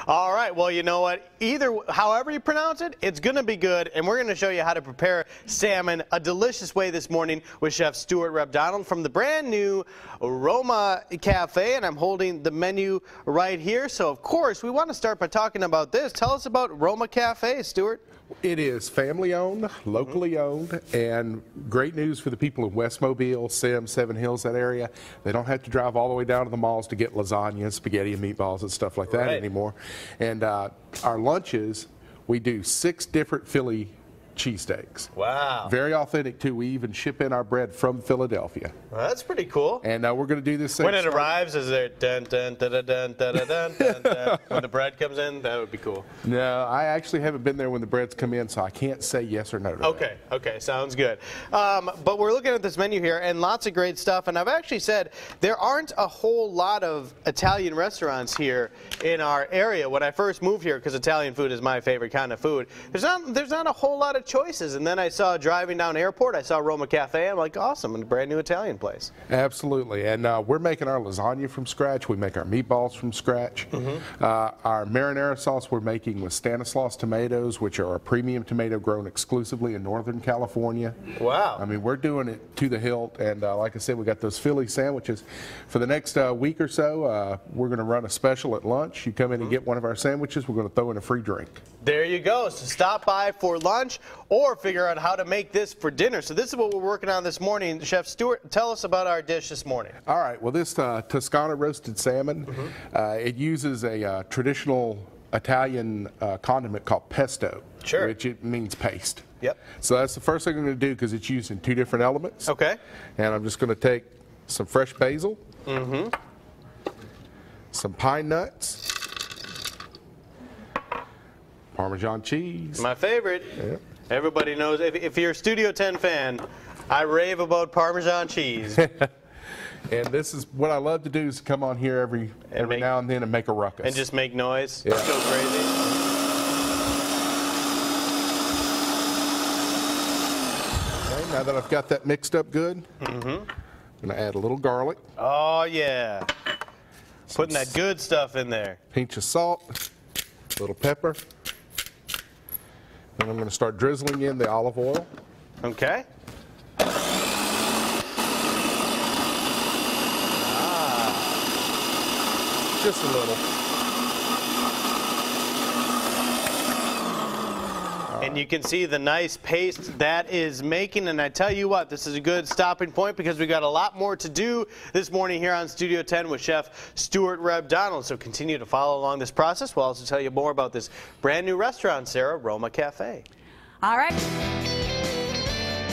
All right, well, you know what? However you pronounce it, it's going to be good, and we're going to show you how to prepare salmon a delicious way this morning with Chef Stuart Rebdonald from the brand new Roma Café, and I'm holding the menu right here. So, of course, we want to start by talking about this. Tell us about Roma Café, Stuart. It is family-owned, locally owned, and great news for the people in West Mobile, Sims, Seven Hills, that area. They don't have to drive all the way down to the malls to get lasagna, spaghetti, and meatballs and stuff like that anymore. And our lunches, we do 6 different Philly cheesesteaks. Wow. Very authentic, too. We even ship in our bread from Philadelphia. Well, that's pretty cool. And we're going to do this thing. When it arrives, is there dun dun dun dun dun dun dun dun dun when the bread comes in? That would be cool. No, I actually haven't been there when the breads come in, so I can't say yes or no to that. Okay, sounds good. But we're looking at this menu here, and lots of great stuff. And I've actually said there aren't a whole lot of Italian restaurants here in our area. When I first moved here, because Italian food is my favorite kind of food, there's not a whole lot of choices. And then I saw driving down airport, I saw Roma Café. I'm like, awesome, a brand new Italian place. Absolutely, and we're making our lasagna from scratch. We make our meatballs from scratch. Our marinara sauce we're making with Stanislaus tomatoes, which are a premium tomato grown exclusively in Northern California. Wow. I mean, we're doing it to the hilt, and like I said, we got those Philly sandwiches. For the next week or so, we're going to run a special at lunch. You come in and get one of our sandwiches, we're going to throw in a free drink. There you go. So stop by for lunch or figure out how to make this for dinner. So this is what we're working on this morning. Chef Stuart, tell us about our dish this morning. All right. Well, this Toscana roasted salmon, it uses a traditional Italian condiment called pesto, which it means paste. Yep. So that's the first thing I'm going to do because it's used in 2 different elements. Okay. And I'm just going to take some fresh basil, some pine nuts, Parmesan cheese. My favorite. Yep. Everybody knows, if you're a Studio 10 fan, I rave about Parmesan cheese. And this is what I love to do is come on here every now and then and make a ruckus. And just make noise. Yeah. Just go crazy. Okay, now that I've got that mixed up good, I'm going to add a little garlic. Oh, yeah. Putting that good stuff in there. Pinch of salt, a little pepper. Then I'm going to start drizzling in the olive oil. Okay. Just a little. And you can see the nice paste that is making. And I tell you what, this is a good stopping point because we got a lot more to do this morning here on Studio 10 with Chef Stuart Rebdonald. So continue to follow along this process. We'll also tell you more about this brand new restaurant, Sarah, Roma Café. All right.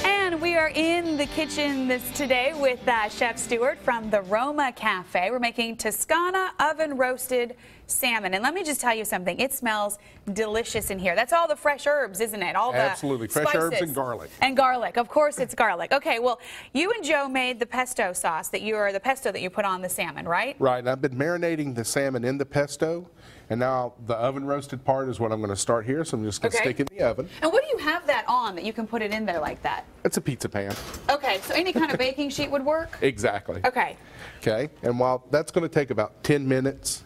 And we are in the kitchen today with Chef Stuart from the Roma Café. We're making Toscana Oven Roasted Salmon. And let me just tell you something. It smells delicious in here. That's all the fresh herbs, isn't it? All the Absolutely. Fresh spices. Herbs and garlic. And garlic. Of course it's garlic. Okay, well, you and Joe made the pesto sauce the pesto that you put on the salmon, right? Right. And I've been marinating the salmon in the pesto. And now the oven roasted part is what I'm going to start here. So I'm just going to stick it in the oven. And what do you have that on that you can put it in there like that? It's a pizza pan. Okay, so any kind of baking sheet would work? Exactly. Okay. Okay. And while that's going to take about 10 minutes,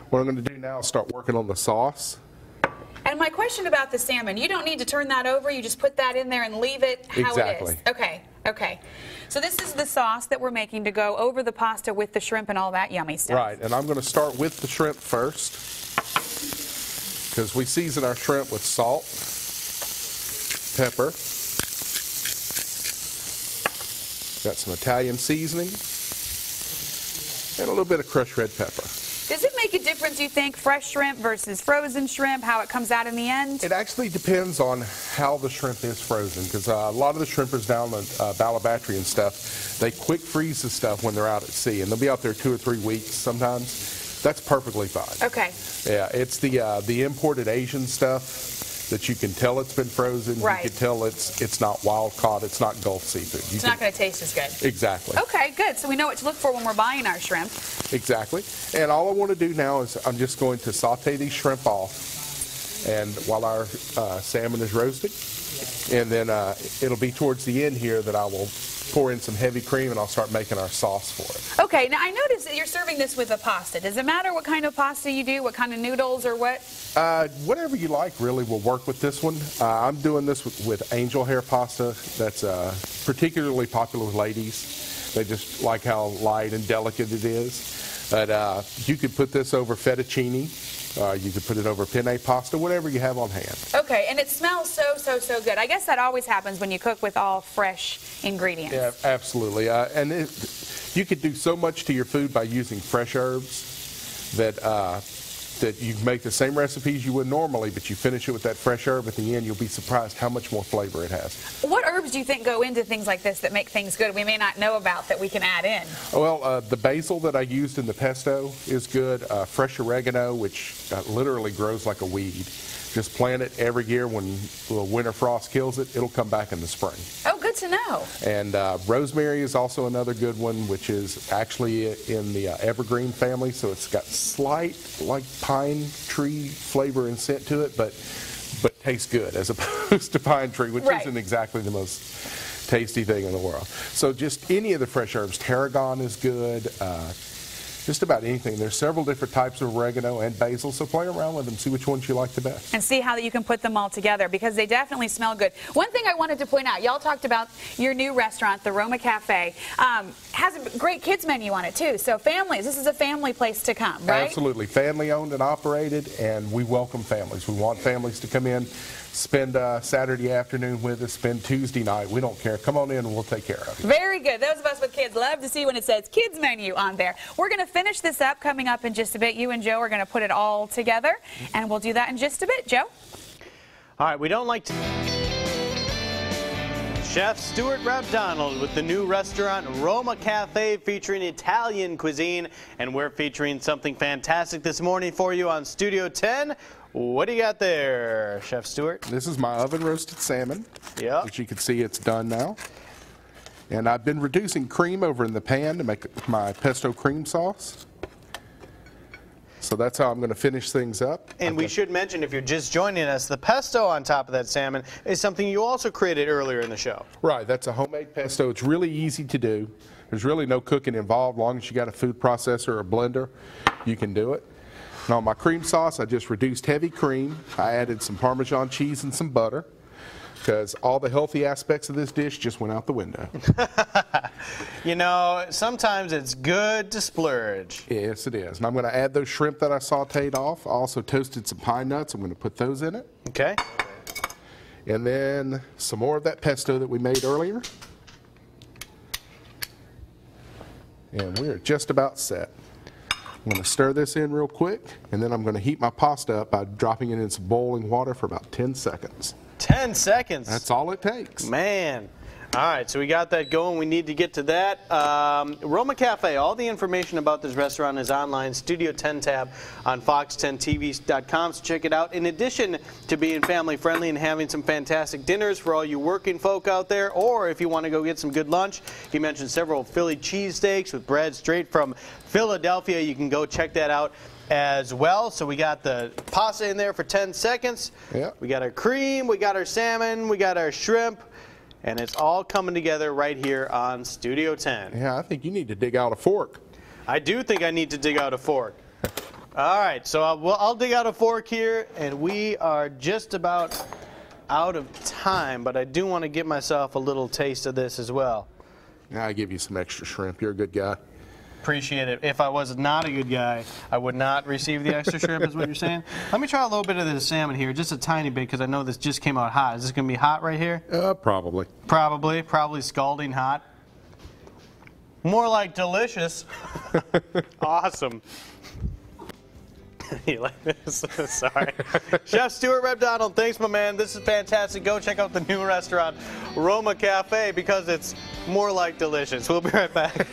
what I'm going to do now is start working on the sauce. And my question about the salmon, you don't need to turn that over. You just put that in there and leave it how it is. Okay. Okay. So this is the sauce that we're making to go over the pasta with the shrimp and all that yummy stuff. Right. And I'm going to start with the shrimp first because we season our shrimp with salt, pepper. Got some Italian seasoning and a little bit of crushed red pepper. Does it make a difference, you think, fresh shrimp versus frozen shrimp, how it comes out in the end? It actually depends on how the shrimp is frozen, because a lot of the shrimpers down in Balabatry and stuff, they quick freeze the stuff when they're out at sea, and they'll be out there 2 or 3 weeks sometimes. That's perfectly fine. Okay. Yeah, it's the imported Asian stuff that you can tell it's been frozen. Right. You can tell it's not wild caught, it's not Gulf seafood. It's not going to taste as good. Exactly. Okay, good. So we know what to look for when we're buying our shrimp. Exactly. And all I want to do now is I'm just going to saute these shrimp off and while our salmon is roasting. And then it'll be towards the end here that I will pour in some heavy cream and I'll start making our sauce for it. Okay, now I noticed that you're serving this with a pasta. Does it matter what kind of pasta you do, what kind of noodles or what? Whatever you like really will work with this one. I'm doing this with angel hair pasta. That's particularly popular with ladies. They just like how light and delicate it is. But you could put this over fettuccine. You could put it over penne pasta, whatever you have on hand. Okay, and it smells so good. I guess that always happens when you cook with all fresh ingredients. Yeah, absolutely. And you could do so much to your food by using fresh herbs that you make the same recipes you would normally, but you finish it with that fresh herb at the end, you'll be surprised how much more flavor it has. What herbs do you think go into things like this that make things good we may not know about that we can add in? Well, the basil that I used in the pesto is good. Fresh oregano, which literally grows like a weed. Just plant it every year. When the winter frost kills it, it'll come back in the spring. Oh, good to know. And rosemary is also another good one, which is actually in the evergreen family, so it's got slight like pine tree flavor and scent to it, but tastes good as opposed to pine tree, which isn't exactly the most tasty thing in the world. So just any of the fresh herbs. Tarragon is good. Just about anything. There's several different types of oregano and basil, so play around with them, see which ones you like the best. And see how you can put them all together, because they definitely smell good. One thing I wanted to point out, y'all talked about your new restaurant, the Roma Café. Has a great kids menu on it too, so families, this is a family place to come, right? Absolutely. Family owned and operated, and we welcome families. We want families to come in, spend Saturday afternoon with us, spend Tuesday night. We don't care. Come on in and we'll take care of you. Very good. Those of us with kids love to see when it says kids menu on there. We're going to finish this up coming up in just a bit. You and Joe are going to put it all together, and we'll do that in just a bit. Joe? All right, we don't like to... Chef Stuart Rabdonald with the new restaurant Roma Café featuring Italian cuisine, and we're featuring something fantastic this morning for you on Studio 10. What do you got there, Chef Stuart? This is my oven roasted salmon. Yep. As you can see, it's done now. And I've been reducing cream over in the pan to make my pesto cream sauce. So that's how I'm going to finish things up. And we should mention, if you're just joining us, the pesto on top of that salmon is something you also created earlier in the show. Right, that's a homemade pesto. It's really easy to do. There's really no cooking involved. As long as you got a food processor or a blender, you can do it. And on my cream sauce, I just reduced heavy cream. I added some Parmesan cheese and some butter, because all the healthy aspects of this dish just went out the window. You know, sometimes it's good to splurge. Yes, it is. And I'm going to add those shrimp that I sauteed off. I also toasted some pine nuts. I'm going to put those in it. Okay. And then some more of that pesto that we made earlier. And we're just about set. I'm going to stir this in real quick, and then I'm going to heat my pasta up by dropping it in some boiling water for about 10 seconds. 10 seconds. That's all it takes. Man. All right, so we got that going. We need to get to that. Roma Café, all the information about this restaurant is online, Studio 10 tab on fox10tv.com, so check it out. In addition to being family friendly and having some fantastic dinners for all you working folk out there, or if you want to go get some good lunch, he mentioned several Philly cheesesteaks with bread straight from Philadelphia. You can go check that out as well. So we got the pasta in there for 10 seconds. Yep. We got our cream, we got our salmon, we got our shrimp. And it's all coming together right here on Studio 10. Yeah, I think you need to dig out a fork. I do think I need to dig out a fork. All right, so I'll dig out a fork here, and we are just about out of time, but I do want to give myself a little taste of this as well. Yeah, I give you some extra shrimp. You're a good guy. Appreciate it. If I was not a good guy, I would not receive the extra shrimp, is what you're saying? Let me try a little bit of this salmon here, just a tiny bit, because I know this just came out hot. Is this going to be hot right here? Probably. Probably scalding hot. More like delicious. Awesome. You like this? Sorry. Chef Stuart Rabdonald, thanks, my man. This is fantastic. Go check out the new restaurant, Roma Café, because it's more like delicious. We'll be right back.